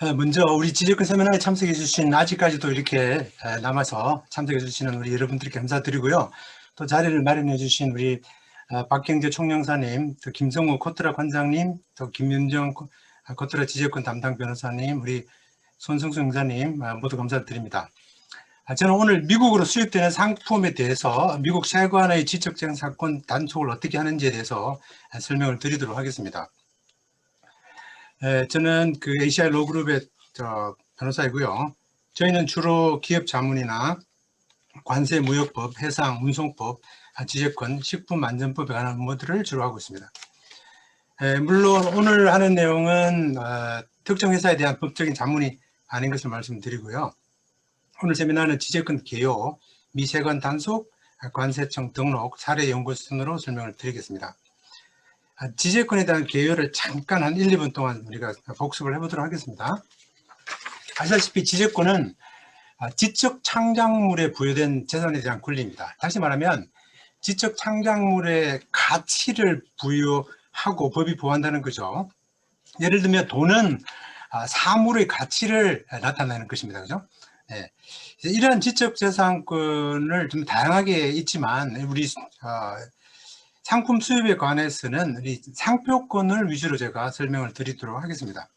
먼저 우리 지적권 세미나에 참석해 주신 아직까지도 이렇게 남아서 참석해 주시는 우리 여러분들께 감사드리고요. 또 자리를 마련해 주신 우리 박경재 총영사님, 또 김성우 코트라 관장님, 또 김윤정 코트라 지적권 담당 변호사님, 우리 손성수 형사님 모두 감사드립니다. 저는 오늘 미국으로 수입되는 상품에 대해서 미국 세관의 지적재산권 단속을 어떻게 하는지에 대해서 설명을 드리도록 하겠습니다. 저는 그 ACI 로그룹의 변호사이고요. 저희는 주로 기업 자문이나 관세, 무역법, 해상, 운송법, 지적권, 식품안전법에 관한 업무들을 주로 하고 있습니다. 물론 오늘 하는 내용은 특정 회사에 대한 법적인 자문이 아닌 것을 말씀드리고요. 오늘 세미나는 지적권 개요, 미세관 단속, 관세청 등록, 사례 연구 순으로 설명을 드리겠습니다. 지적권에 대한 개요를 잠깐 한 1, 2분 동안 우리가 복습을 해보도록 하겠습니다. 아시다시피 지적권은 지적 창작물에 부여된 재산에 대한 권리입니다. 다시 말하면 지적 창작물의 가치를 부여하고 법이 보호한다는 거죠. 예를 들면 돈은 사물의 가치를 나타내는 것입니다. 그죠? 네. 이러한 지적재산권을 좀 다양하게 있지만 우리 상품 수입에 관해서는 우리 상표권을 위주로 제가 설명을 드리도록 하겠습니다.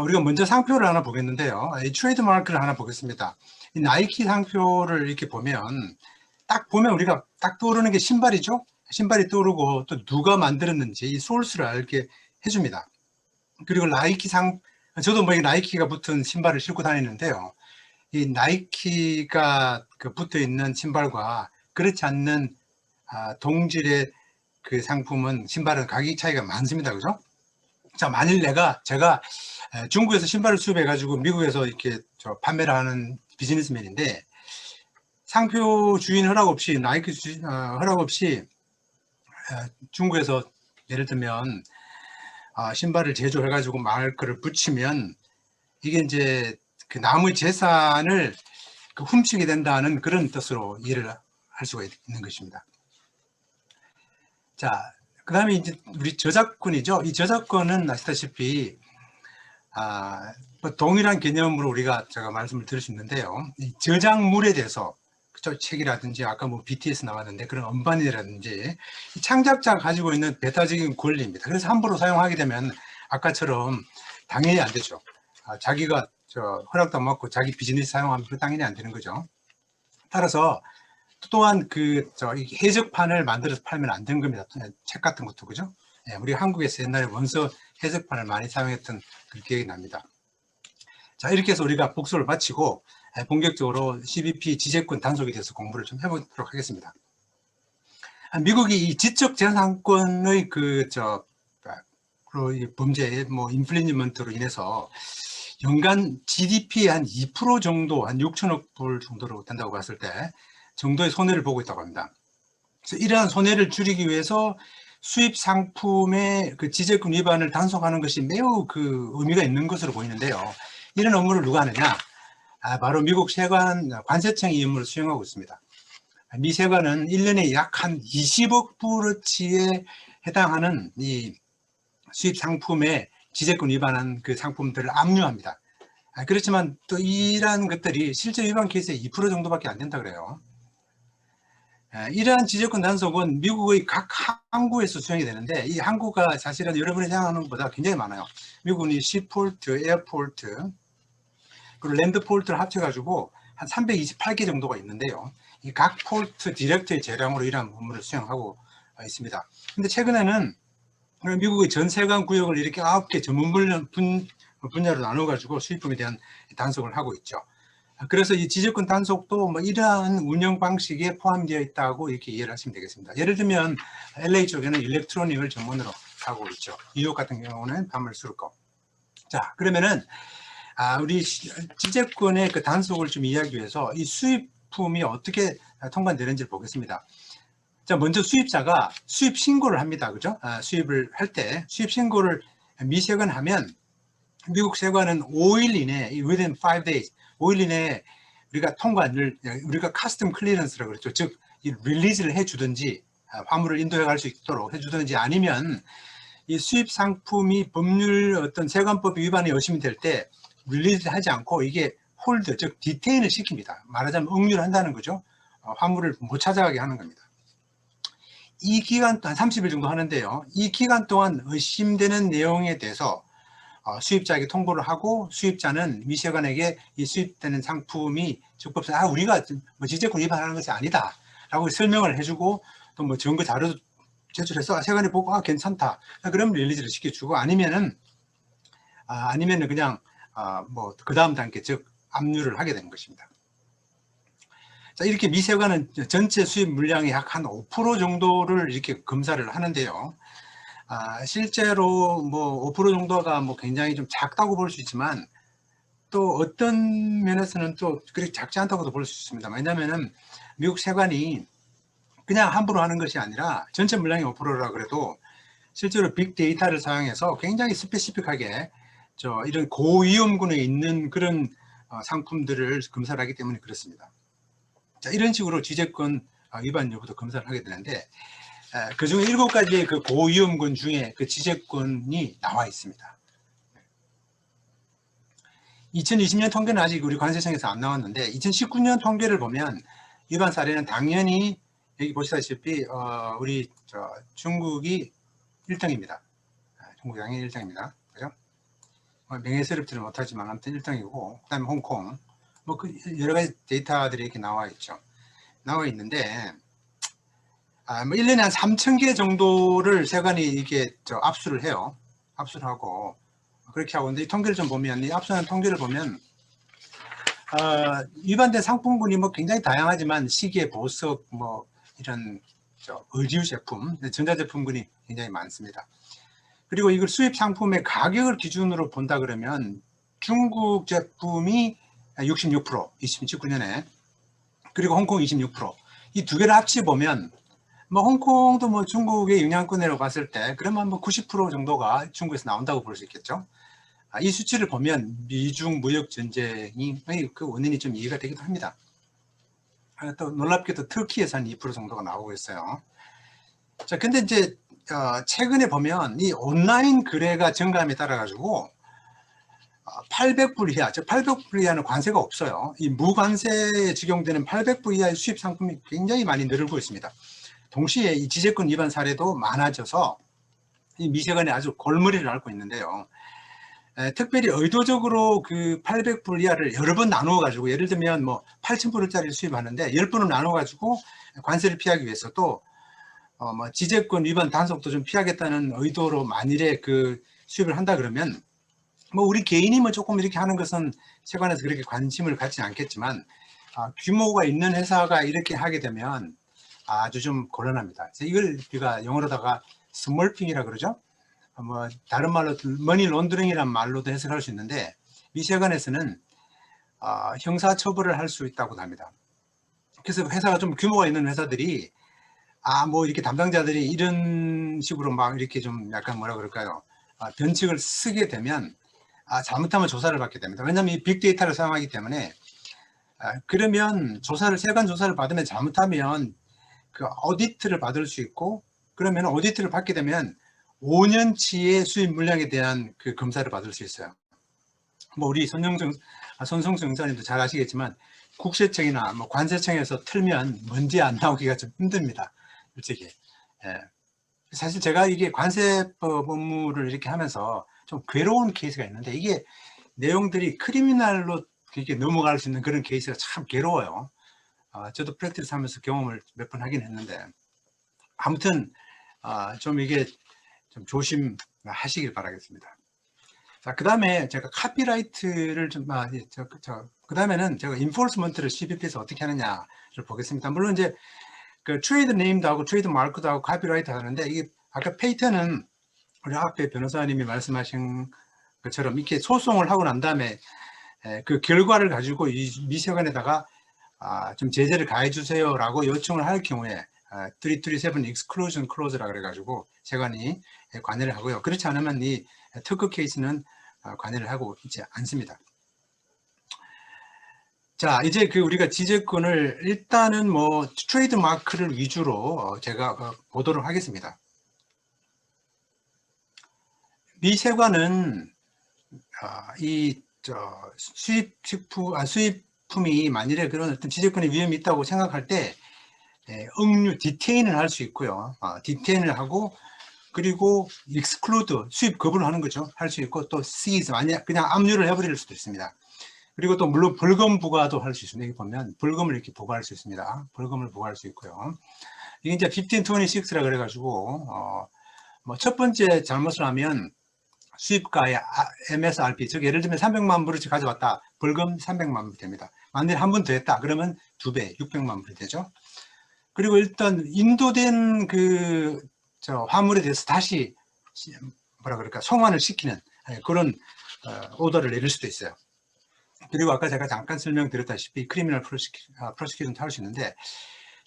우리가 먼저 상표를 하나 보겠는데요. 이 트레이드 마크를 하나 보겠습니다. 이 나이키 상표를 이렇게 보면 딱 보면 우리가 딱 떠오르는 게 신발이죠. 신발이 떠오르고 또 누가 만들었는지 이 소스를 알게 해줍니다. 그리고 저도 뭐 나이키가 붙은 신발을 신고 다니는데요. 이 나이키가 붙어 있는 신발과 그렇지 않는 동질의 그 상품은 신발은 가격 차이가 많습니다. 그죠? 자, 만일 제가 중국에서 신발을 수입해 가지고 미국에서 이렇게 판매를 하는 비즈니스맨인데 상표 주인 허락 없이 나이키 허락 없이 중국에서 예를 들면 신발을 제조해 가지고 마크를 붙이면 이게 이제 그 남의 재산을 훔치게 된다는 그런 뜻으로 이해를 할 수가 있는 것입니다. 자, 그 다음에 이제 우리 저작권이죠. 이 저작권은 아시다시피 뭐 동일한 개념으로 제가 말씀을 드릴 수 있는데요. 이 저작물에 대해서 그쵸? 책이라든지 아까 뭐 BTS 나왔는데 그런 음반이라든지 창작자가 가지고 있는 배타적인 권리입니다. 그래서 함부로 사용하게 되면 아까처럼 당연히 안 되죠. 자기가 허락도 안 받고 자기 비즈니스 사용하면 당연히 안 되는 거죠. 따라서 또한 해적판을 만들어서 팔면 안 되는 겁니다. 책 같은 것도 그죠? 우리 한국에서 옛날에 원서 해적판을 많이 사용했던 그 기억이 납니다. 자, 이렇게 해서 우리가 복습을 마치고 본격적으로 CBP 지적권 단속에 대해서 공부를 좀 해보도록 하겠습니다. 미국이 이 지적재산권의 범죄, 인플리지먼트로 인해서 연간 GDP의 한 2% 정도, 한 6천억 불 정도로 된다고 봤을 때 정도의 손해를 보고 있다고 합니다. 그래서 이러한 손해를 줄이기 위해서 수입 상품의 그 지적권 위반을 단속하는 것이 매우 의미가 있는 것으로 보이는데요. 이런 업무를 누가 하느냐? 바로 미국 세관 관세청이 이 업무를 수행하고 있습니다. 미 세관은 1년에 약 한 20억 불어치에 해당하는 이 수입 상품의 지적권 위반한 그 상품들을 압류합니다. 그렇지만 또 이러한 것들이 실제 위반 케이스의 2% 정도밖에 안 된다 그래요. 이러한 지적권 단속은 미국의 각 항구에서 수행이 되는데 이 항구가 사실은 여러분이 생각하는 것보다 굉장히 많아요. 미국은 이 시폴트, 에어폴트, 그리고 랜드폴트를 합쳐가지고 한 328개 정도가 있는데요. 이 각 폴트 디렉터의 재량으로 이러한 업무를 수행하고 있습니다. 근데 최근에는 미국의 전 세관 구역을 이렇게 9개 전문 분야로 나눠가지고 수입품에 대한 단속을 하고 있죠. 그래서 이 지적권 단속도 이러한 운영 방식에 포함되어 있다고 이렇게 이해를 하시면 되겠습니다. 예를 들면 LA 쪽에는 일렉트로닉을 전문으로 하고 있죠. 뉴욕 같은 경우는 밤을술거. 자, 그러면은 우리 지적권의 그 단속을 좀 이해하기 위해서 이 수입품이 어떻게 통관되는지를 보겠습니다. 자, 먼저 수입자가 수입 신고를 합니다. 그죠? 수입을 할 때 수입 신고를 미세관 하면 미국 세관은 5일 이내, within 5 days, 5일 이내에 우리가 카스텀 클리어런스라고 그랬죠. 즉, 릴리즈를 해주든지, 화물을 인도해 갈 수 있도록 해주든지 아니면 이 수입 상품이 법률 어떤 세관법 위반이 의심이 될 때 릴리즈 하지 않고 이게 홀드, 즉 디테인을 시킵니다. 말하자면 억류를 한다는 거죠. 화물을 못 찾아가게 하는 겁니다. 이 기간 동안 30일 정도 하는데요. 이 기간 동안 의심되는 내용에 대해서 수입자에게 통보를 하고, 수입자는 미세관에게 이 수입되는 상품이 적법성, 우리가 뭐 지적권 위반하는 것이 아니다 라고 설명을 해주고, 또 뭐 증거 자료 제출해서 세관이 보고 괜찮다, 그러면 릴리즈를 시켜주고, 아니면은 그냥 뭐 그 다음 단계, 즉 압류를 하게 되는 것입니다. 자, 이렇게 미세관은 전체 수입 물량의 약 한 5% 정도를 이렇게 검사를 하는데요. 실제로 뭐 5% 정도가 뭐 굉장히 좀 작다고 볼 수 있지만, 또 어떤 면에서는 또 그렇게 작지 않다고도 볼 수 있습니다. 왜냐면은 미국 세관이 그냥 함부로 하는 것이 아니라 전체 물량의 5%라 그래도 실제로 빅데이터를 사용해서 굉장히 스페시픽하게 이런 고위험군에 있는 그런 상품들을 검사를 하기 때문에 그렇습니다. 자, 이런 식으로 지재권 위반 여부도 검사를 하게 되는데, 그 중에 7가지의 그 고위험군 중에 그 지재권이 나와 있습니다. 2020년 통계는 아직 우리 관세청에서 안 나왔는데, 2019년 통계를 보면 위반 사례는 당연히 여기 보시다시피 우리 중국이 1등입니다. 중국 당연히 1등입니다. 그죠? 명예스럽지는 못하지만 아무튼 1등이고, 그 다음에 홍콩, 뭐 그 여러 가지 데이터들이 이렇게 나와 있죠. 나와 있는데, 뭐 1년에 한 3,000개 정도를 세관이 이게 압수를 해요. 압수를 하고, 그렇게 하고, 근데 이 통계를 좀 보면, 이 압수하는 통계를 보면, 위반된 상품군이 뭐 굉장히 다양하지만, 시계, 보석, 뭐 이런 의류 제품, 전자제품군이 굉장히 많습니다. 그리고 이걸 수입 상품의 가격을 기준으로 본다 그러면, 중국 제품이 66%, 2019년에, 그리고 홍콩 26%, 이 두 개를 합치 보면, 뭐 홍콩도 뭐 중국의 영향권으로 봤을 때 그러면 뭐 90% 정도가 중국에서 나온다고 볼 수 있겠죠. 이 수치를 보면 미중 무역 전쟁이 그 원인이 좀 이해가 되기도 합니다. 또 놀랍게도 터키에서 한 2% 정도가 나오고 있어요. 자, 근데 이제 최근에 보면 이 온라인 거래가 증가함에 따라 가지고 800불 이하, 즉 800불 이하는 관세가 없어요. 이 무관세에 적용되는 800불 이하의 수입 상품이 굉장히 많이 늘고 있습니다. 동시에 이 지재권 위반 사례도 많아져서 이 미세관이 아주 골머리를 앓고 있는데요. 특별히 의도적으로 그 800불 이하를 여러 번 나누어 가지고, 예를 들면 뭐 8,000불짜리를 수입하는데 10번을 나누어 가지고 관세를 피하기 위해서, 또 뭐 지재권 위반 단속도 좀 피하겠다는 의도로 만일에 그 수입을 한다 그러면, 뭐 우리 개인이 뭐 조금 이렇게 하는 것은 세관에서 그렇게 관심을 갖지 않겠지만, 규모가 있는 회사가 이렇게 하게 되면 아주 좀 곤란합니다. 이걸 우리가 영어로다가 스몰핑이라 그러죠. 뭐 다른 말로 머니 론더링이란 말로도 해석할 수 있는데, 미세관에서는 형사처벌을 할 수 있다고 합니다. 그래서 회사가 좀 규모가 있는 회사들이 뭐 이렇게 담당자들이 이런 식으로 막 이렇게 좀 약간 뭐라 그럴까요, 변칙을 쓰게 되면 잘못하면 조사를 받게 됩니다. 왜냐하면 이 빅데이터를 사용하기 때문에, 그러면 세관 조사를 받으면 잘못하면 그 오디트를 받을 수 있고, 그러면 오디트를 받게 되면 5년치의 수입 물량에 대한 그 검사를 받을 수 있어요. 뭐 우리 손성수 영사님도 잘 아시겠지만, 국세청이나 뭐 관세청에서 틀면 먼지 안 나오기가 좀 힘듭니다. 솔직히. 사실 제가 이게 관세법 업무를 이렇게 하면서 좀 괴로운 케이스가 있는데, 이게 내용들이 크리미널로 이렇게 넘어갈 수 있는 그런 케이스가 참 괴로워요. 저도 프랙티스 하면서 경험을 몇 번 하긴 했는데, 아무튼 좀 이게 좀 조심하시길 바라겠습니다. 자, 그 다음에 제가 카피라이트를 좀 그 다음에는 제가 인포스먼트를 CBP에서 어떻게 하느냐를 보겠습니다. 물론 이제 그 트레이드 네임도 하고 트레이드 마크도 하고 카피라이트 하는데, 이게 아까 페이턴은 우리 앞에 변호사님이 말씀하신 것처럼 이렇게 소송을 하고 난 다음에 그 결과를 가지고 이 미세관에다가 좀 제재를 가해 주세요라고 요청을 할 경우에 337 exclusion clause라 그래가지고 세관이 관여를 하고요. 그렇지 않으면 이 특허 케이스는 관여를 하고 있지 않습니다. 자, 이제 그 우리가 지재권을 일단은 뭐 트레이드 마크를 위주로 제가 보도록 하겠습니다. 미세관은 수입품이 만일에 그런 어떤 지적권의 위험이 있다고 생각할 때 디테인을 할 수 있고요. 디테인을 하고, 그리고 익스클루드 수입 거부를 하는 거죠. 할 수 있고, 또 시즈 만약 그냥 압류를 해버릴 수도 있습니다. 그리고 또 물론 벌금 부과도 할 수 있습니다. 여기 보면 벌금을 이렇게 부과할 수 있습니다. 벌금을 부과할 수 있고요. 이게 이제 1526라 그래가지고 뭐 첫 번째 잘못을 하면 수입가의 MSRP, 즉 예를 들면 300만 불을 가져왔다. 벌금 300만 불이 됩니다. 만약에 한 번 더 했다. 그러면 2배, 600만 불이 되죠. 그리고 일단 인도된 화물에 대해서 다시 뭐라 그럴까 송환을 시키는 그런 오더를 내릴 수도 있어요. 그리고 아까 제가 잠깐 설명드렸다시피 크리미널 프로시큐션도 할 수 있는데,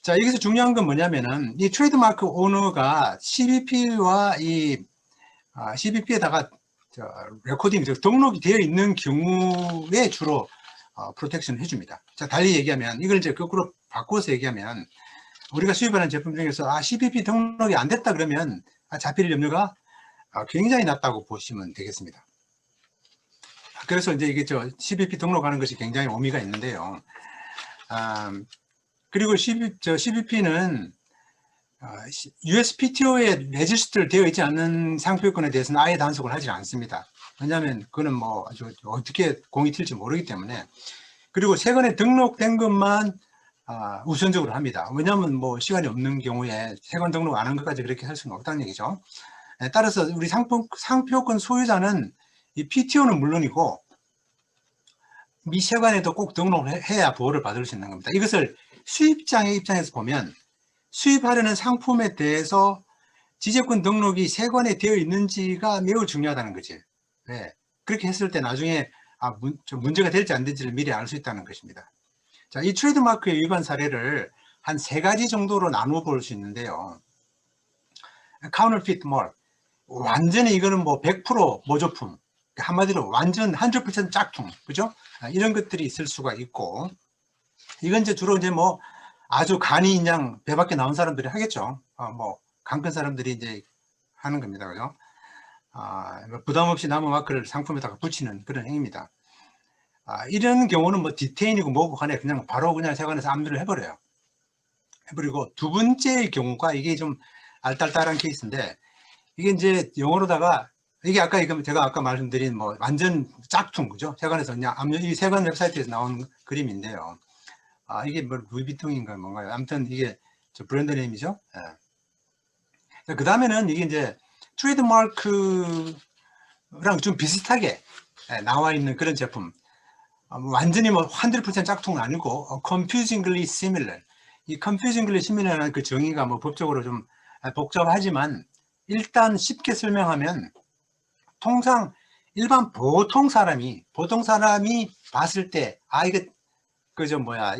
자, 여기서 중요한 건 뭐냐면은 이 트레이드마크 오너가 CBP와 CBP에다가 레코딩, 즉 등록이 되어 있는 경우에 주로 프로텍션을 해줍니다. 자, 달리 얘기하면 이걸 이제 거꾸로 바꿔서 얘기하면 우리가 수입하는 제품 중에서 CBP 등록이 안 됐다 그러면 잡힐 염려가 굉장히 낮다고 보시면 되겠습니다. 그래서 이제 이게 CBP 등록하는 것이 굉장히 의미가 있는데요. 그리고 CBP는 USPTO에 레지스트를 되어 있지 않는 상표권에 대해서는 아예 단속을 하지 않습니다. 왜냐하면 그거는 뭐 어떻게 공이 튈지 모르기 때문에. 그리고 세관에 등록된 것만 우선적으로 합니다. 왜냐하면 뭐 시간이 없는 경우에 세관 등록 안 한 것까지 그렇게 할 수는 없다는 얘기죠. 따라서 우리 상표권 소유자는 이 PTO는 물론이고 미세관에도 꼭 등록을 해야 보호를 받을 수 있는 겁니다. 이것을 수입장의 입장에서 보면 수입하려는 상품에 대해서 지적권 등록이 세관에 되어 있는지가 매우 중요하다는 거지. 네. 그렇게 했을 때 나중에 문제가 될지 안 될지를 미리 알 수 있다는 것입니다. 자, 이 트레이드마크의 위반 사례를 한 3가지 정도로 나누어 볼 수 있는데요. 카운터피트 뭐 완전히 이거는 뭐 100% 모조품, 한마디로 완전 100% 짝퉁, 그죠? 이런 것들이 있을 수가 있고, 이건 이제 주로 이제 뭐 아주 간이 그냥 배 밖에 나온 사람들이 하겠죠. 뭐 강큰 사람들이 이제 하는 겁니다, 그죠? 부담 없이 나무 마크를 상품에다가 붙이는 그런 행위입니다. 이런 경우는 뭐 디테인이고 뭐고 간에 그냥 바로 그냥 세관에서 압류를 해버려요. 해버리고, 두 번째의 경우가 이게 좀 알딸딸한 케이스인데, 이게 이제 영어로다가 이게 제가 아까 말씀드린 뭐 완전 짝퉁, 그죠? 세관에서 그냥 이 세관 웹사이트에서 나온 그림인데요. 이게 뭐 루이비통인가 뭔가요? 아무튼 이게 브랜드 네임이죠. 예. 그 다음에는 이게 이제 트레이드마크랑 좀 비슷하게 나와 있는 그런 제품. 완전히 뭐 100% 짝퉁은 아니고 confusingly similar. 이 confusingly similar라는 그 정의가 뭐 법적으로 좀 복잡하지만 일단 쉽게 설명하면 통상 일반 보통 사람이 봤을 때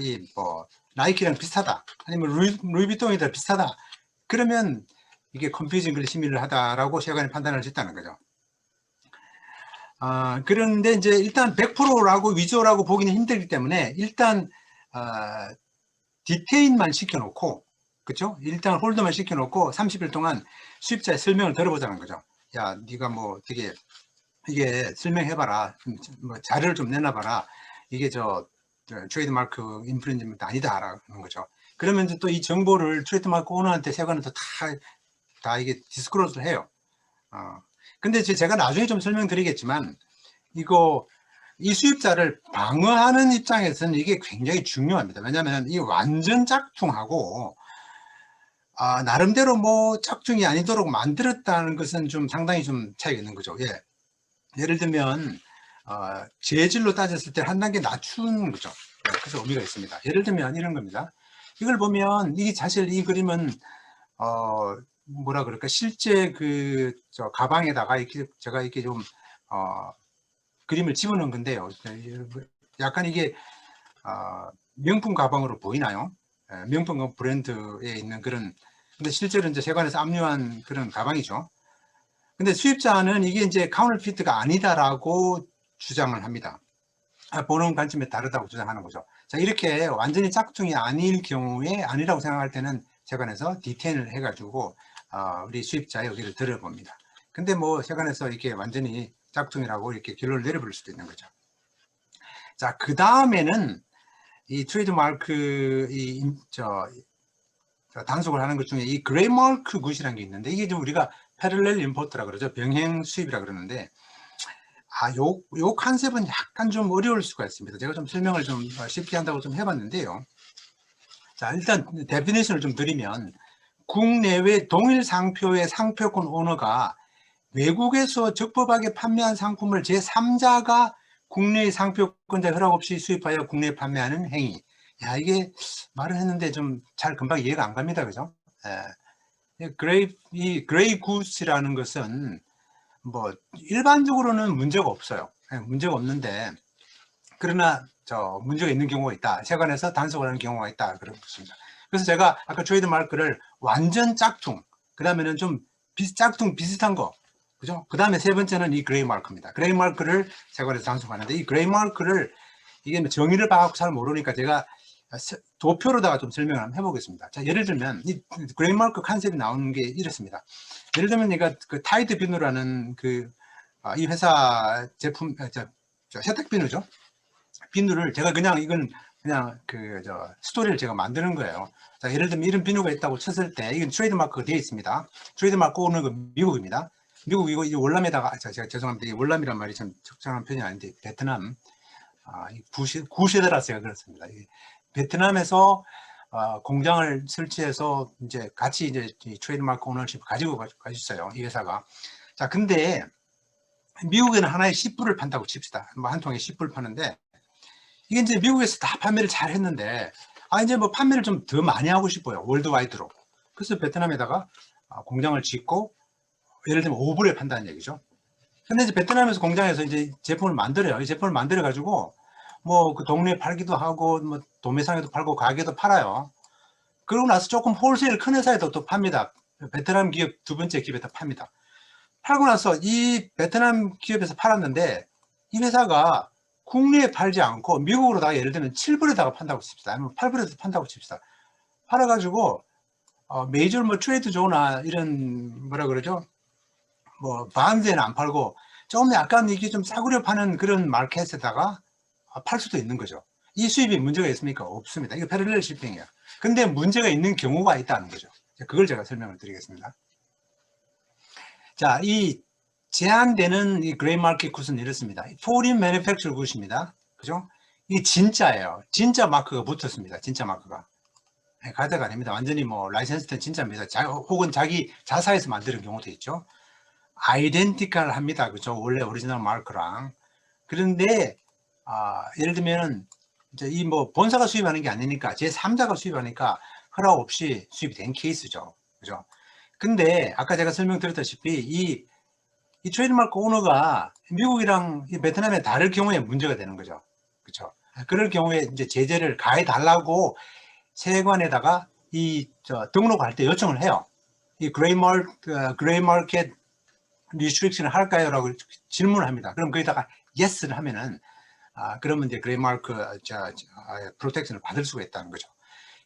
이거 나이키랑 비슷하다, 아니면 루이비통이랑 비슷하다, 그러면 이게 confusingly similar하다라고 세관이 판단할 수 있다는 거죠. 그런데 이제 일단 100%라고 위조라고 보기는 힘들기 때문에 일단 디테인만 시켜놓고, 그렇죠? 일단 홀더만 시켜놓고 30일 동안 수입자의 설명을 들어보자는 거죠. 야, 네가 뭐 어떻게 이게 설명해봐라, 뭐 자료를 좀 내놔봐라, 이게 트레이드마크 인프린지먼트 아니다라는 거죠. 그러면 또 이 정보를 트레이드마크 오너한테 세관은 다 이게 디스클로즈를 해요. 근데 제가 나중에 좀 설명드리겠지만, 이 수입자를 방어하는 입장에서는 이게 굉장히 중요합니다. 왜냐하면 이 완전 짝퉁하고 나름대로 뭐 짝퉁이 아니도록 만들었다는 것은 좀 상당히 좀 차이가 있는 거죠. 예를 들면 재질로 따졌을 때 한 단계 낮춘 거죠. 그래서 의미가 있습니다. 예를 들면 이런 겁니다. 이걸 보면 사실 이 그림은 뭐라 그럴까, 실제 가방에다가 제가 이렇게 좀 그림을 집어넣은 건데요. 약간 이게 명품 가방으로 보이나요? 명품 브랜드에 있는 그런, 근데 실제로 이제 세관에서 압류한 그런 가방이죠. 근데 수입자는 이게 이제 카운터피트가 아니다라고 주장을 합니다. 보는 관점에 다르다고 주장하는 거죠. 자, 이렇게 완전히 짝퉁이 아닐 경우에, 아니라고 생각할 때는 세관에서 디테인을 해가지고 우리 수입자의 의견을 들어봅니다. 근데 뭐 세관에서 이렇게 완전히 짝퉁이라고 이렇게 결론을 내려버릴 수도 있는 거죠. 자, 그 다음에는 이 트레이드마크 단속을 하는 것 중에 이 그레이마크 굿이라는 게 있는데, 이게 좀 우리가 패럴렐 임포트라 그러죠. 병행 수입이라 그러는데, 요 컨셉은 약간 좀 어려울 수가 있습니다. 제가 좀 설명을 좀 쉽게 한다고 좀 해봤는데요. 자, 일단 데피니션을 좀 드리면, 국내외 동일 상표의 상표권 오너가 외국에서 적법하게 판매한 상품을 제3자가 국내의 상표권자 허락 없이 수입하여 국내에 판매하는 행위. 야, 이게 말을 했는데 좀 잘 금방 이해가 안 갑니다. 그죠? 이 그레이 구스라는 것은 뭐 일반적으로는 문제가 없어요. 문제가 없는데, 그러나 문제가 있는 경우가 있다. 세관에서 단속을 하는 경우가 있다. 그런 것입니다. 그래서 제가 아까 트레이드 마크를 완전 짝퉁, 그 다음에는 좀 짝퉁 비슷한 거, 그죠? 그 다음에 세 번째는 이 그레이 마크입니다. 그레이 마크를 세관에서 단속하는데, 이 그레이 마크를 이게 정의를 봐갖고 잘 모르니까 제가 도표로다가 좀 설명을 한번 해보겠습니다. 자, 예를 들면 이 그레이 마크 컨셉이 나오는 게 이렇습니다. 예를 들면 내가 그 타이드 비누라는 이 회사 제품, 세탁 비누죠. 비누를 제가 그냥 이건 그냥 스토리를 제가 만드는 거예요. 자, 예를 들면 이런 비누가 있다고 쳤을 때, 이건 트레이드 마크가 되어 있습니다. 트레이드 마크 오는 건 미국입니다. 미국 이거 월남에다가, 제가 죄송합니다. 이 월남이란 말이 참 적절한 표현이 아닌데, 베트남, 구시대라서 제가 그렇습니다. 베트남에서 공장을 설치해서 이제 같이 이제 트레이드 마크 오너십 가지고 가셨어요. 이 회사가. 자, 근데 미국에는 하나에 10불을 판다고 칩시다. 뭐 한 통에 10불 파는데, 이게 이제 미국에서 다 판매를 잘 했는데, 이제 뭐 판매를 좀 더 많이 하고 싶어요. 월드와이드로. 그래서 베트남에다가 공장을 짓고, 예를 들면 5불에 판다는 얘기죠. 근데 이제 베트남에서 공장에서 이제 제품을 만들어요. 이 제품을 만들어가지고, 뭐 그 동네에 팔기도 하고, 뭐 도매상에도 팔고, 가게도 팔아요. 그러고 나서 조금 홀세일 큰 회사에도 또 팝니다. 베트남 기업 두 번째 기업에다 팝니다. 팔고 나서 이 베트남 기업에서 팔았는데, 이 회사가 국내에 팔지 않고 미국으로다가 예를 들면 7불에다가 판다고 칩시다. 아니면 8불에서 판다고 칩시다. 팔아가지고 메이저 뭐 트레이드 조나 이런 뭐라 그러죠? 뭐 바한즈에는 안 팔고 조금 약간 이게 좀 싸구려 파는 그런 마켓에다가 팔 수도 있는 거죠. 이 수입이 문제가 있습니까? 없습니다. 이거 패러렐 shipping이에요. 근데 문제가 있는 경우가 있다는 거죠. 그걸 제가 설명을 드리겠습니다. 자, 이 제한되는 이 그레이 마켓 굿은 이렇습니다. 포린 매니팩처 굿입니다. 그죠? 이게 진짜예요. 진짜 마크가 붙었습니다. 진짜 마크가. 가짜가 아닙니다. 완전히 뭐 라이센스된 진짜입니다. 혹은 자기 자사에서 만드는 경우도 있죠. 아이덴티컬 합니다. 그죠? 원래 오리지널 마크랑. 그런데 예를 들면 이제 이 뭐 본사가 수입하는 게 아니니까 제3자가 수입하니까 허락 없이 수입이 된 케이스죠. 그죠? 근데 아까 제가 설명드렸다시피 이 트레이드마크 오너가 미국이랑 베트남에 다를 경우에 문제가 되는 거죠. 그렇죠? 그럴 경우에 이제 제재를 가해 달라고 세관에다가 등록할 때 요청을 해요. 이 그레이 마켓 리스트릭션을 할까요? 라고 질문을 합니다. 그럼 거기다가 yes를 하면은 그러면 이제 그레이 마켓 프로텍션을 받을 수가 있다는 거죠.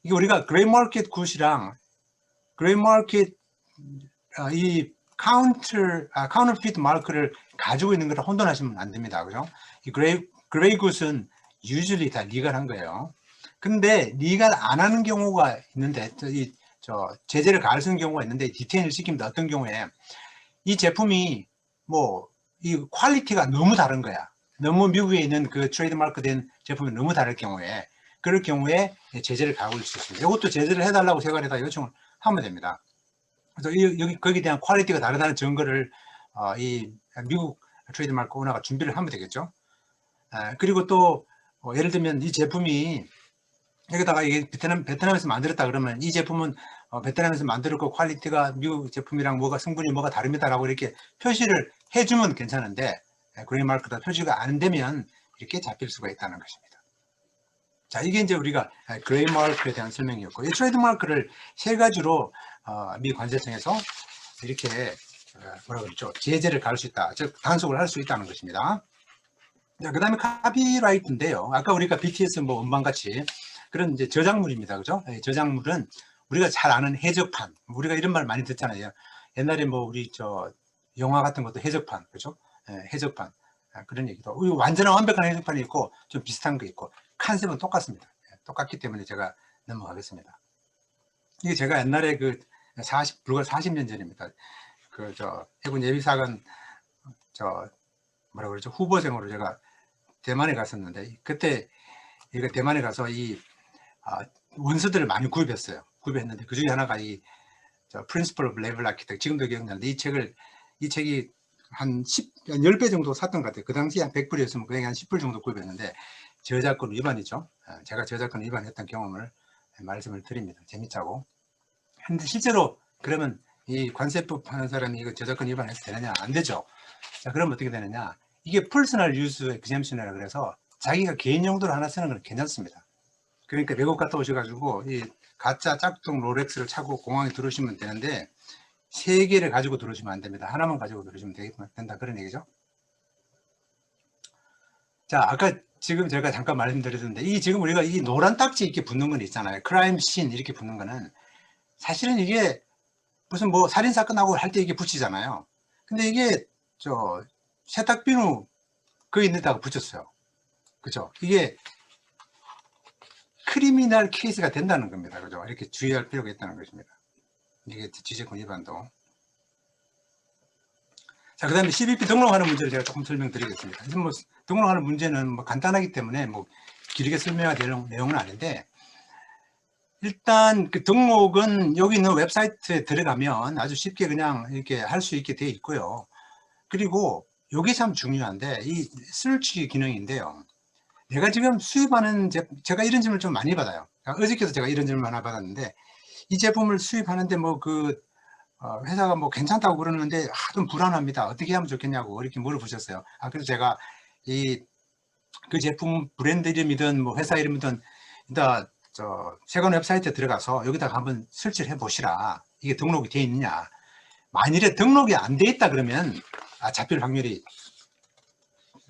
이게 우리가 그레이 마켓 굿이랑 그레이 마켓 이 카운터피트 마크를 가지고 있는 거를 혼돈하시면 안 됩니다. 그죠? 이 그레이 굿은 usually 다 리갈한 거예요. 근데 리갈 안 하는 경우가 있는데, 제재를 가할 수 있는 경우가 있는데, 디테인을 시킵니다. 어떤 경우에 이 제품이 이 퀄리티가 너무 다른 거야. 너무 미국에 있는 그 트레이드 마크 된 제품이 너무 다를 경우에, 그럴 경우에 제재를 가할 수 있습니다. 이것도 제재를 해달라고 세관에다 요청을 하면 됩니다. 그래서 거기에 대한 퀄리티가 다르다는 증거를 이 미국 트레이드 마크 오너가 준비를 하면 되겠죠. 그리고 또 예를 들면 이 제품이 여기다가 이게 베트남에서 만들었다 그러면 이 제품은 베트남에서 만들었고 퀄리티가 미국 제품이랑 성분이 뭐가 다릅니다라고 이렇게 표시를 해주면 괜찮은데, 그레이 마크가 표시가 안 되면 이렇게 잡힐 수가 있다는 것입니다. 자, 이게 이제 우리가 그레이 마크에 대한 설명이었고, 이 트레이드 마크를 세 가지로 미 관세청에서 이렇게 뭐라 그랬죠? 제재를 가할 수 있다, 즉 단속을 할 수 있다는 것입니다. 자, 그 다음에 카피라이트인데요. 아까 우리가 BTS 뭐 음반같이 그런 이제 저작물입니다. 그죠? 저작물은 우리가 잘 아는 해적판, 우리가 이런 말 많이 듣잖아요. 옛날에 뭐 우리 영화 같은 것도 해적판, 그죠? 해적판. 그런 얘기도. 완전한 완벽한 해적판이 있고, 좀 비슷한 거 있고, 컨셉은 똑같습니다. 똑같기 때문에 제가 넘어가겠습니다. 이게 제가 옛날에 불과 40년 전입니다. 해군 예비사관, 뭐라 그러죠? 후보생으로 제가 대만에 갔었는데, 그때, 이거 대만에 가서 원서들을 많이 구입했는데, 그 중에 하나가 Principle of Naval Architecture, 지금도 기억나는데, 이 책이 한 10배 정도 샀던 것 같아요. 그 당시에 한 100불이었으면 그냥 한 10불 정도 구입했는데, 저작권 위반이죠. 제가 저작권 위반했던 경험을 말씀을 드립니다. 재밌자고. 근데 실제로 그러면 이 관세법 하는 사람이 이거 저작권 위반해서 되느냐? 안 되죠. 자, 그럼 어떻게 되느냐? 이게 퍼스널 유즈 exemption이라 그래서 자기가 개인 용도로 하나 쓰는 건 괜찮습니다. 그러니까 외국 갔다 오셔가지고 이 가짜 짝퉁 롤렉스를 차고 공항에 들어오시면 되는데 3개를 가지고 들어오시면 안 됩니다. 하나만 가지고 들어오시면 된다. 그런 얘기죠. 자, 아까 지금 제가 잠깐 말씀드렸는데 지금 우리가 이 노란 딱지 이렇게 붙는 건 있잖아요. 크라임 씬 이렇게 붙는 거는 사실은 이게 무슨 뭐 살인사건하고 할 때 이게 붙이잖아요. 근데 이게 세탁비누 그 있는다고 붙였어요. 그죠? 이게 크리미널 케이스가 된다는 겁니다. 그죠? 이렇게 주의할 필요가 있다는 것입니다. 이게 지적권 위반도. 자, 그 다음에 CBP 등록하는 문제를 제가 조금 설명드리겠습니다. 뭐 등록하는 문제는 뭐 간단하기 때문에 뭐 길게 설명해야 되는 내용은 아닌데, 일단 그 등록은 여기 있는 웹사이트에 들어가면 아주 쉽게 그냥 이렇게 할 수 있게 되어 있고요. 그리고 이게 참 중요한데, 이 search 기능인데요. 내가 지금 수입하는 제가 이런 질문을 좀 많이 받아요. 어저께도 제가 이런 질문 하나 받았는데, 이 제품을 수입하는데 회사가 뭐 괜찮다고 그러는데 좀 불안합니다. 어떻게 하면 좋겠냐고 이렇게 물어보셨어요. 그래서 제가 그 제품 브랜드 이름이든 뭐 회사 이름이든 일단 세관 웹사이트에 들어가서 여기다가 한번 설치를 해 보시라. 이게 등록이 되어 있느냐. 만일에 등록이 안 돼 있다 그러면 잡힐 확률이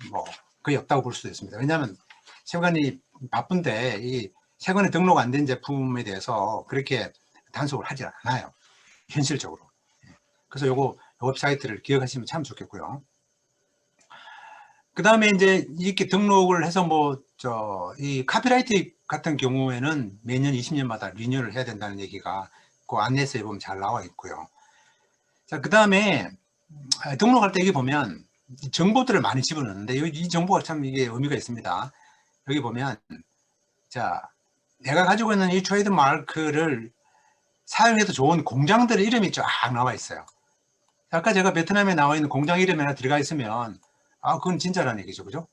뭐 거의 없다고 볼 수도 있습니다. 왜냐하면 세관이 바쁜데 이 세관에 등록 안 된 제품에 대해서 그렇게 단속을 하지 않아요. 현실적으로. 그래서 요거 웹사이트를 기억하시면 참 좋겠고요. 그 다음에 이제 이렇게 등록을 해서 이 카피라이트 같은 경우에는 매년 20년마다 리뉴얼을 해야 된다는 얘기가 그 안내서에 보면 잘 나와 있고요. 자, 그 다음에 등록할 때 여기 보면 정보들을 많이 집어넣는데 이 정보가 참 이게 의미가 있습니다. 여기 보면 자, 내가 가지고 있는 이 트레이드 마크를 사용해도 좋은 공장들의 이름이 쫙 나와 있어요. 아까 제가 베트남에 나와 있는 공장 이름이 하나 들어가 있으면 그건 진짜라는 얘기죠. 그죠?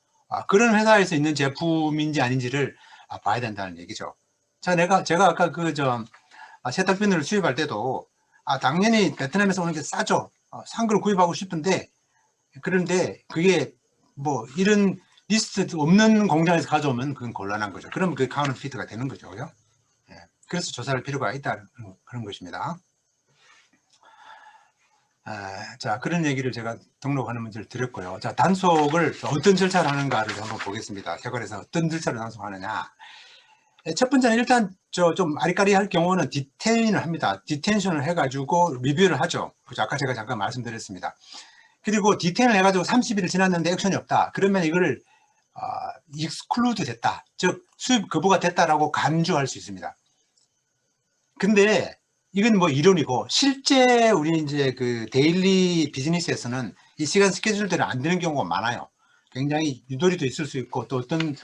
그런 회사에서 있는 제품인지 아닌지를 봐야 된다는 얘기죠. 자, 제가 아까 세탁비누를 수입할 때도 당연히 베트남에서 오는 게 싸죠. 싼 걸 구입하고 싶은데, 그런데 그게 뭐 이런 리스트 없는 공장에서 가져오면 그건 곤란한 거죠. 그러면 그게 카운터피트가 되는 거죠. 그죠? 그래서 조사할 필요가 있다는 그런 것입니다. 자, 그런 얘기를 제가 등록하는 문제를 드렸고요. 자, 단속을 어떤 절차를 하는가를 한번 보겠습니다. 세관에서 어떤 절차를 단속하느냐. 첫 번째는 일단 좀 아리까리할 경우는 디테인을 합니다. 디텐션을 해가지고 리뷰를 하죠. 그죠? 아까 제가 잠깐 말씀드렸습니다. 그리고 디테인을 해가지고 30일 지났는데 액션이 없다. 그러면 이거를 익스클루드 됐다. 즉 수입 거부가 됐다라고 간주할 수 있습니다. 근데 이건 뭐 이론이고 실제 우리 이제 그 데일리 비즈니스에서는 이 시간 스케줄대로 안 되는 경우가 많아요. 굉장히 유도리도 있을 수 있고 또 어떤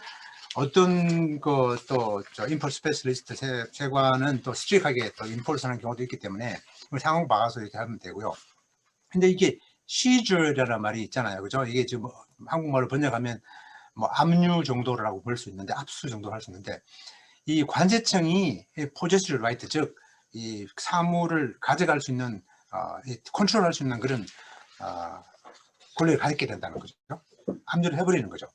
또 인폴스 스페셜리스트 세관은 또 스트릭하게 또 인폴스하는 경우도 있기 때문에 상황 봐서 이렇게 하면 되고요. 근데 이게 시주라는 말이 있잖아요, 그죠? 이게 지금 한국말로 번역하면 뭐 압류 정도라고 볼 수 있는데 압수 정도 할 수 있는데 이 관세청이 포제스럴 라이트 즉 이 사물을 가져갈 수 있는 컨트롤할 수 있는 그런 권리를 갖게 된다는 거죠. 압류를 해버리는 거죠.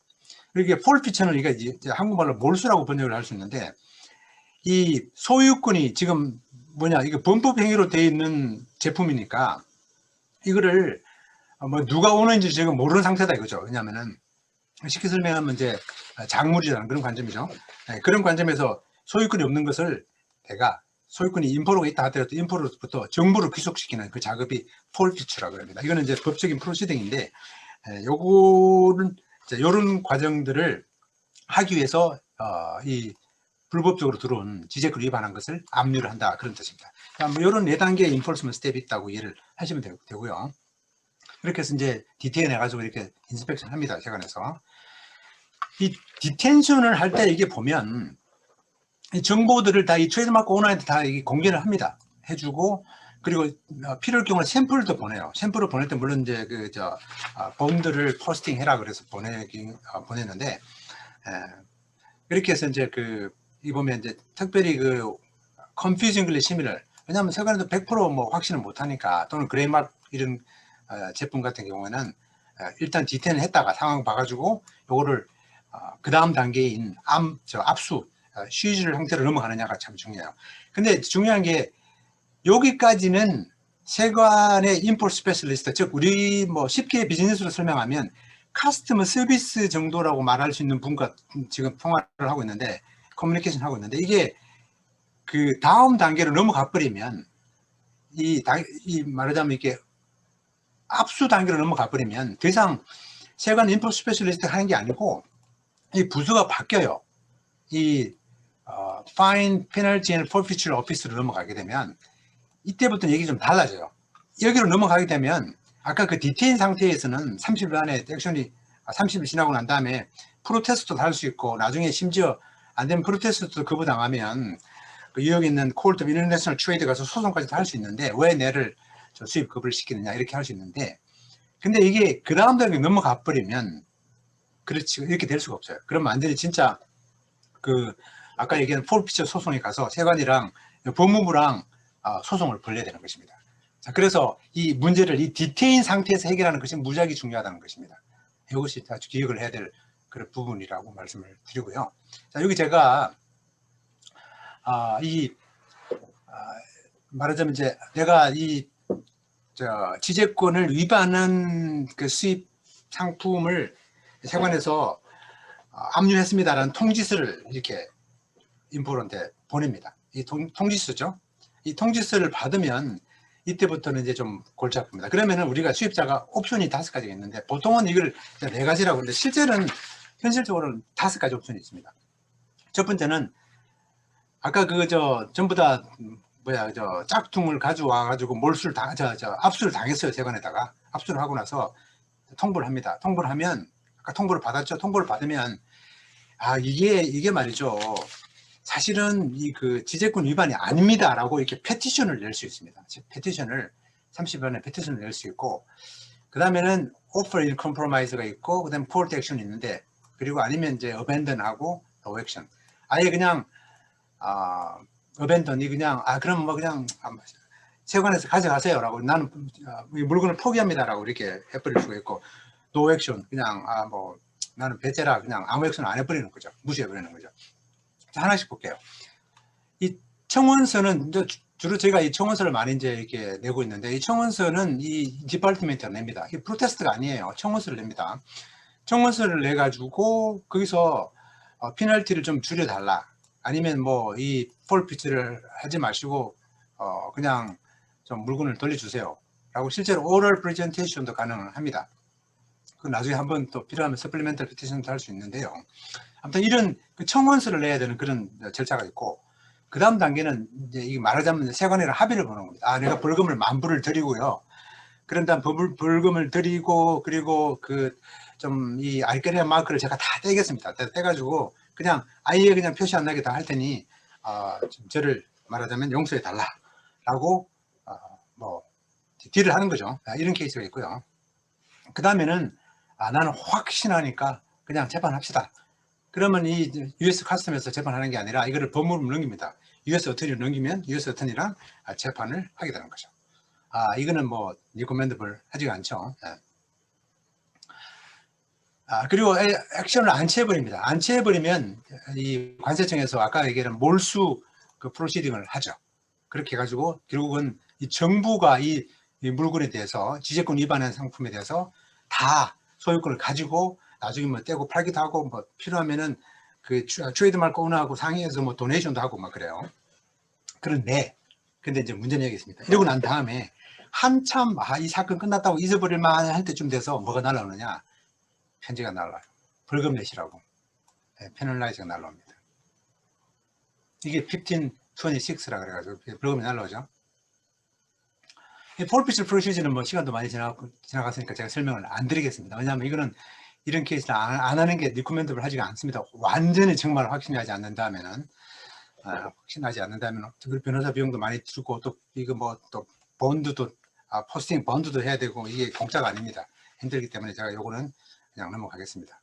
이게 폴피처는 이게 한국말로 몰수라고 번역을 할 수 있는데 이 소유권이 지금 이게 범법 행위로 되어 있는 제품이니까 이거를 뭐 누가 오는지 지금 모르는 상태다 이거죠. 왜냐하면은 쉽게 설명하면 이제 작물이라는 그런 관점이죠. 그런 관점에서 소유권이 없는 것을 내가 소유권이 인포로가 있다 하더라도 인포로부터 정보를 귀속시키는 그 작업이 폴피처라고 합니다. 이거는 이제 법적인 프로시딩인데, 요거는 이런 과정들을 하기 위해서 이 불법적으로 들어온 지재권을 위반한 것을 압류를 한다, 그런 뜻입니다. 뭐 이런 4단계의 인포스먼트 스텝이 있다고 이해를 하시면 되고요. 그렇게 해서 이제 디테인 해가지고 이렇게 인스펙션 합니다, 세관에서. 이 디텐션을 할 때 이게 보면 이 정보들을 다 이 트레이드마크 오너한테 다 공개를 합니다. 해주고, 그리고 필요할 경우에 샘플도 보내요. 샘플을 보낼 때 물론 이제 범들을 포스팅 해라 그래서 보냈는데, 그렇게 해서 이제 이 보면 이제 특별히 confusingly similar, 왜냐하면 세관에도 100% 확신을 못하니까, 또는 그레이마크 이런 제품 같은 경우에는 일단 디테인을 했다가 상황 봐가지고 요거를 그 다음 단계인 압수, 쉬즈 형태로 넘어가느냐가 참 중요해요. 근데 중요한 게 여기까지는 세관의 인포트 스페셜리스트, 즉 우리 뭐 쉽게 비즈니스로 설명하면 커스터머 서비스 정도라고 말할 수 있는 분과 지금 통화를 하고 있는데, 커뮤니케이션 하고 있는데, 이게 그 다음 단계로 넘어가 버리면 이 말하자면 이렇게 압수 단계로 넘어가 버리면 더 이상 세관 인포트 스페셜리스트 하는 게 아니고 이 부서가 바뀌어요. 이 Fine, Penalty and Forfeiture Office로 넘어가게 되면 이때부터 얘기 좀 달라져요. 여기로 넘어가게 되면 아까 그 디테인 상태에서는 30일 안에 액션이 30일 지나고 난 다음에 프로테스트도 할 수 있고, 나중에 심지어 안 되면 프로테스트도 거부당하면 그 유역에 있는 코트 오브 인터내셔널 트레이드 가서 소송까지도 할 수 있는데, 왜 내를 수입 거부를 시키느냐, 이렇게 할 수 있는데, 근데 이게 그 다음 단계 넘어가 버리면 그렇지, 이렇게 될 수가 없어요. 그러면 완전히 진짜 아까 얘기한 폴피처 소송에 가서 세관이랑 법무부랑 소송을 벌려야 되는 것입니다. 자, 그래서 이 문제를 이 디테인 상태에서 해결하는 것이 무지하게 중요하다는 것입니다. 이것이 아주 기억을 해야 될 그런 부분이라고 말씀을 드리고요. 자, 여기 제가 말하자면 이제 내가 이 지재권을 위반한 그 수입 상품을 세관에서 압류했습니다라는 통지서를 이렇게 인포한테 보냅니다. 이 통지서죠. 이 통지서를 받으면 이때부터는 이제 좀 골치 아픕니다. 그러면은 우리가 수입자가 옵션이 5가지가 있는데, 보통은 이걸 4가지라고 하는데 실제로는 현실적으로는 5가지 옵션이 있습니다. 첫 번째는 아까 전부 다 짝퉁을 가져와 가지고 몰수를 압수를 당했어요. 세관에다가 압수를 하고 나서 통보를 합니다. 통보를 하면, 아까 통보를 받았죠. 통보를 받으면 이게 말이죠, 사실은 지재권 위반이 아닙니다라고 이렇게 페티션을 낼 수 있습니다. 페티션을 30일에 페티션을 낼 수 있고, 그 다음에는 offer in compromise가 있고, 그 다음에 court action이 있는데, 그리고 아니면 이제 abandon하고 no action. 아예 그냥 abandon이 그냥 그럼 뭐 그냥 세관에서 가져가세요라고, 나는 물건을 포기합니다라고 이렇게 해버릴 수가 있고, no action, 그냥 뭐 나는 배째라 그냥 아무 액션 안 해버리는 거죠. 무시해버리는 거죠. 자, 하나씩 볼게요. 이 청원서는 주로 제가 이 청원서를 많이 이제 이렇게 내고 있는데, 이 청원서는 이 디파트먼트가 냅니다. 이 프로테스트가 아니에요. 청원서를 냅니다. 청원서를 내 가지고 거기서 피널티를 좀 줄여달라, 아니면 뭐 이 폴피치를 하지 마시고 그냥 좀 물건을 돌려주세요 라고 실제로 오럴 프레젠테이션도 가능합니다. 그 나중에 한번 또 필요하면 서플리멘탈 피티션도 할 수 있는데요. 아무튼 이런 청원서를 내야 되는 그런 절차가 있고, 그 다음 단계는 이제 이게 말하자면 세관이랑 합의를 보는 겁니다. 내가 벌금을 10,000불을 드리고요. 그런 다음 벌금을 드리고, 그리고 이 알게리아 마크를 제가 다 떼겠습니다. 떼가지고 그냥 아예 그냥 표시 안 나게 다 할 테니 좀 저를 말하자면 용서해 달라라고 뭐 딜을 하는 거죠. 이런 케이스가 있고요. 그 다음에는 나는 확신하니까 그냥 재판합시다. 그러면 이 US 커스텀에서 재판하는 게 아니라 이거를 법무부로 넘깁니다. US 어터니로 넘기면 US 어터니랑 재판을 하게 되는 거죠. 이거는 뭐 리코멘더블 하지가 않죠. 그리고 액션을 안 취해버립니다. 안 취해버리면 이 관세청에서 아까 얘기한 몰수 프로시딩을 하죠. 그렇게 해가지고 결국은 이 정부가 이 물건에 대해서, 지재권 위반한 상품에 대해서 다 소유권을 가지고 나중에 뭐 떼고 팔기도 하고, 뭐 필요하면은 트레이드마크 오너하고 상의해서 뭐 도네이션도 하고 막 그래요. 그런데 근데 이제 문제는 여기 있습니다. 이러고 난 다음에 한참 이 사건 끝났다고 잊어버릴 만한 할 때쯤 돼서 뭐가 날라오느냐, 편지가 날라와요. 벌금 내시라고. 페널라이즈가 날라옵니다. 이게 1526라 그래가지고 벌금이 날라오죠. 이 폴피셜 프로시저는 뭐 시간도 많이 지나갔으니까 제가 설명을 안 드리겠습니다. 왜냐하면 이거는 이런 케이스는 안 하는 게 리코멘더블 하지가 않습니다. 완전히 정말 확신하지 않는다면은, 변호사 비용도 많이 들고, 또 이거 뭐 또 본드도 포스팅 본드도 해야 되고, 이게 공짜가 아닙니다. 힘들기 때문에 제가 요거는 그냥 넘어가겠습니다.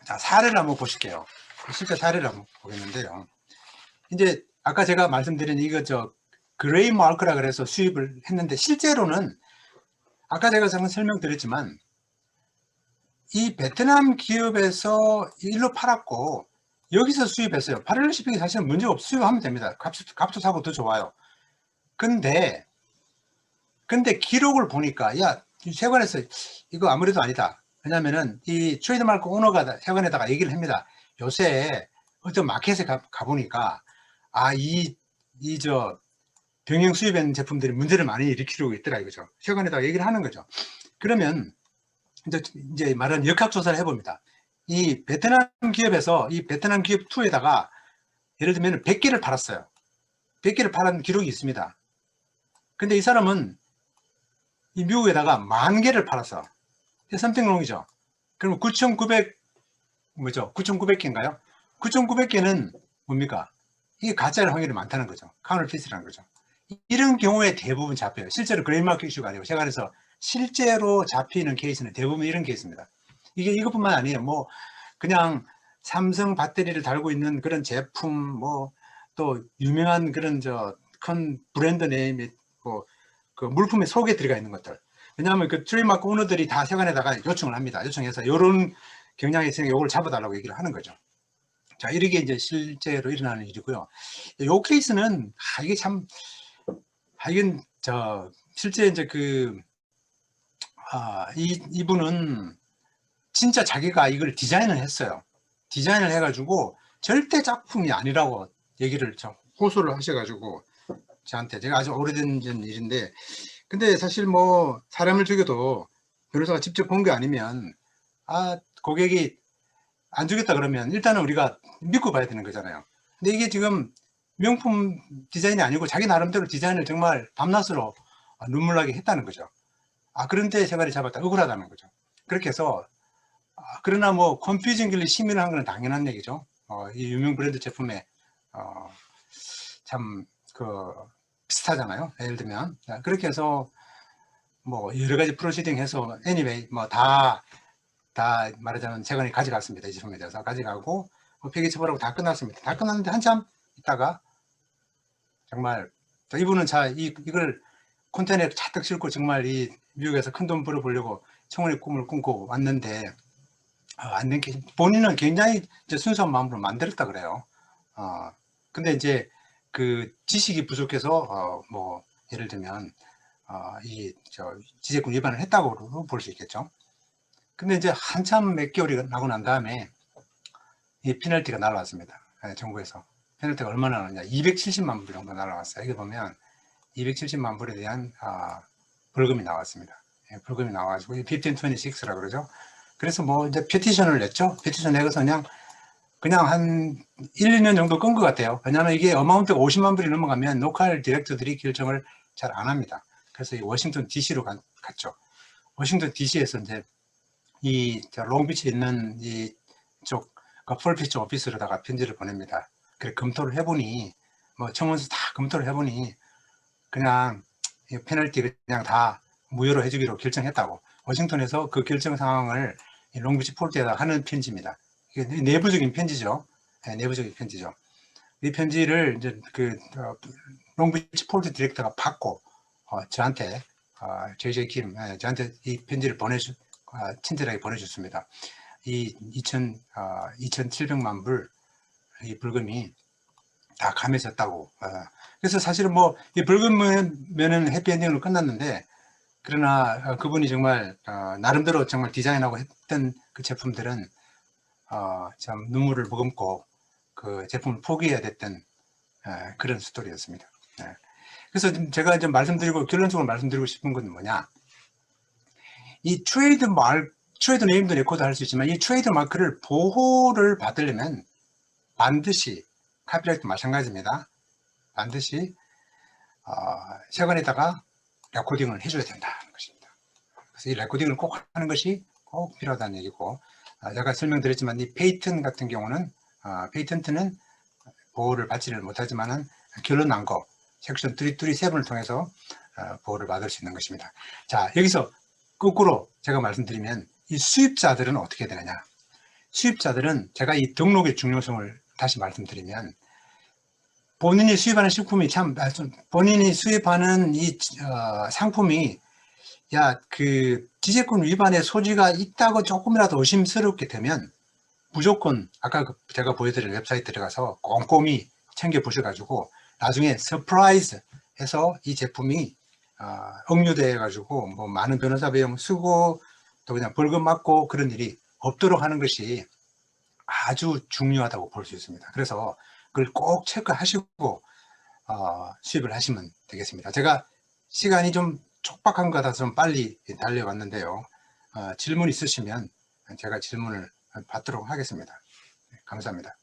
자, 사례를 한번 보실게요. 실제 사례를 한번 보겠는데요. 이제 아까 제가 말씀드린 이거 그레이 마크라 그래서 수입을 했는데, 실제로는 아까 제가 잠깐 설명드렸지만 이 베트남 기업에서 일로 팔았고 여기서 수입했어요. 파렐럴 shipping이 사실은 문제가 없어. 수입하면 됩니다. 값도 사고 더 좋아요. 근데 기록을 보니까 세관에서 이거 아무래도 아니다. 왜냐면은 이 트레이드마크 오너가 세관에다가 얘기를 합니다. 요새 어떤 마켓에 가보니까 병행 수입한 제품들이 문제를 많이 일으키고 있더라 이거죠. 세관에다가 얘기를 하는 거죠. 그러면 이제 말하는 역학조사를 해봅니다. 이 베트남 기업에서 이 베트남 기업 2에다가 예를 들면 100개를 팔았어요. 100개를 팔은 기록이 있습니다. 근데 이 사람은 이 미국에다가 10,000개를 팔았어. something wrong이죠. 그러면 9,900개인가요? 9,900개는 뭡니까? 이게 가짜일 확률이 많다는 거죠. 카운터피스라는 거죠. 이런 경우에 대부분 잡혀요. 실제로 그레이마크 이슈가 아니고 세관에서 실제로 잡히는 케이스는 대부분 이런 케이스입니다. 이것뿐만 아니에요. 뭐 그냥 삼성 배터리를 달고 있는 그런 제품, 뭐 또 유명한 그런 큰 브랜드 네임이 그 물품의 속에 들어가 있는 것들. 왜냐하면 그 트레이마크 오너들이 다 세관에다가 요청을 합니다. 요청해서 이런 경향이 있으니까 이걸 잡아달라고 얘기를 하는 거죠. 자, 이렇게 이제 실제로 일어나는 일이고요. 이 케이스는 이게 참 이건 실제 이제 이분은 진짜 자기가 이걸 디자인을 했어요. 디자인을 해가지고 절대 작품이 아니라고 얘기를 호소를 하셔가지고 저한테, 제가 아주 오래된 일인데, 근데 사실 뭐 사람을 죽여도 변호사가 직접 본 게 아니면 고객이 안 주겠다 그러면 일단은 우리가 믿고 봐야 되는 거잖아요. 근데 이게 지금 명품 디자인이 아니고 자기 나름대로 디자인을 정말 밤낮으로 눈물 나게 했다는 거죠. 그런데 세관이 잡았다. 억울하다는 거죠. 그렇게 해서 그러나 뭐 컨퓨징 길리 시민을 한 건 당연한 얘기죠. 이 유명 브랜드 제품에 참 비슷하잖아요. 예를 들면 그렇게 해서 뭐 여러 가지 프로시딩 해서 anyway 뭐 다 말하자면 세관이 가져갔습니다. 이 제품에 대해서 가져가고 폐기 처벌하고 다 끝났습니다. 다 끝났는데 한참 있다가 정말 이분은 이걸 콘테이너에 차뜩 싣고 정말 이 미국에서 큰 돈 벌어보려고 청혼의 꿈을 꿈고 왔는데 안 된 게, 본인은 굉장히 순수한 마음으로 만들었다 그래요. 근데 이제 그 지식이 부족해서 뭐 예를 들면 지재권 위반을 했다고 볼 수 있겠죠. 근데 이제 한참 몇 개월이 나고 난 다음에 이 페널티가 날라왔습니다. 정부에서. 페널티가 얼마나 나왔냐, 270만 불 정도 날라왔어요. 여기 보면 270만 불에 대한 벌금이 나왔습니다. 벌금이 나와가지고 1526라 그러죠. 그래서 뭐 이제 페티션을 냈죠. 페티션 내고서 그냥 한 1, 2년 정도 끈 것 같아요. 왜냐하면 이게 어마운트가 50만 불이 넘어가면 로컬 디렉터들이 결정을 잘 안 합니다. 그래서 워싱턴 DC로 갔죠. 워싱턴 DC에서 이제 이 롱비치에 있는 이쪽 폴피처 오피스로다가 편지를 보냅니다. 그래 검토를 해보니 뭐 청원서 다 검토를 해보니 그냥 이 페널티 그냥 다 무효로 해주기로 결정했다고. 워싱턴에서 그 결정 상황을 롱비치 폴트에다 하는 편지입니다. 이게 내부적인 편지죠. 내부적인 편지죠. 이 편지를 이제 롱비치 폴트 디렉터가 받고 저한테 JJ 김 저한테 이 편지를 친절하게 보내줬습니다. 이 2,700만 불 이 벌금이 다 감해졌다고. 그래서 사실은 뭐 이 벌금면은 해피엔딩으로 끝났는데, 그러나 그분이 정말 나름대로 정말 디자인하고 했던 그 제품들은 참 눈물을 머금고 그 제품을 포기해야 됐던 그런 스토리였습니다. 그래서 제가 좀 결론적으로 말씀드리고 싶은 건 뭐냐, 이 트레이드 네임도 레코드 할 수 있지만 이 트레이드 마크를 보호를 받으려면 반드시, 카피라이트 마찬가지입니다. 반드시 세관에다가 레코딩을 해줘야 된다는 것입니다. 그래서 이 레코딩을 꼭 하는 것이 꼭 필요하다는 얘기고, 제가 설명드렸지만 이 페이턴트는 보호를 받지를 못하지만은 결론 난 거, 섹션 337을 통해서 보호를 받을 수 있는 것입니다. 자, 여기서 거꾸로 제가 말씀드리면 이 수입자들은 어떻게 되느냐. 수입자들은 제가 이 등록의 중요성을 다시 말씀드리면, 본인이 수입하는 식품이 본인이 수입하는 이 상품이 그 지재권 위반의 소지가 있다고 조금이라도 의심스럽게 되면 무조건 아까 제가 보여드린 웹사이트 들어가서 꼼꼼히 챙겨보셔가지고 나중에 서프라이즈 해서 이 제품이 억류돼 가지고 뭐 많은 변호사 비용 쓰고 또 그냥 벌금 맞고 그런 일이 없도록 하는 것이 아주 중요하다고 볼 수 있습니다. 그래서 그걸 꼭 체크하시고 수입을 하시면 되겠습니다. 제가 시간이 좀 촉박한 것 같아서 좀 빨리 달려왔는데요. 질문 있으시면 제가 질문을 받도록 하겠습니다. 감사합니다.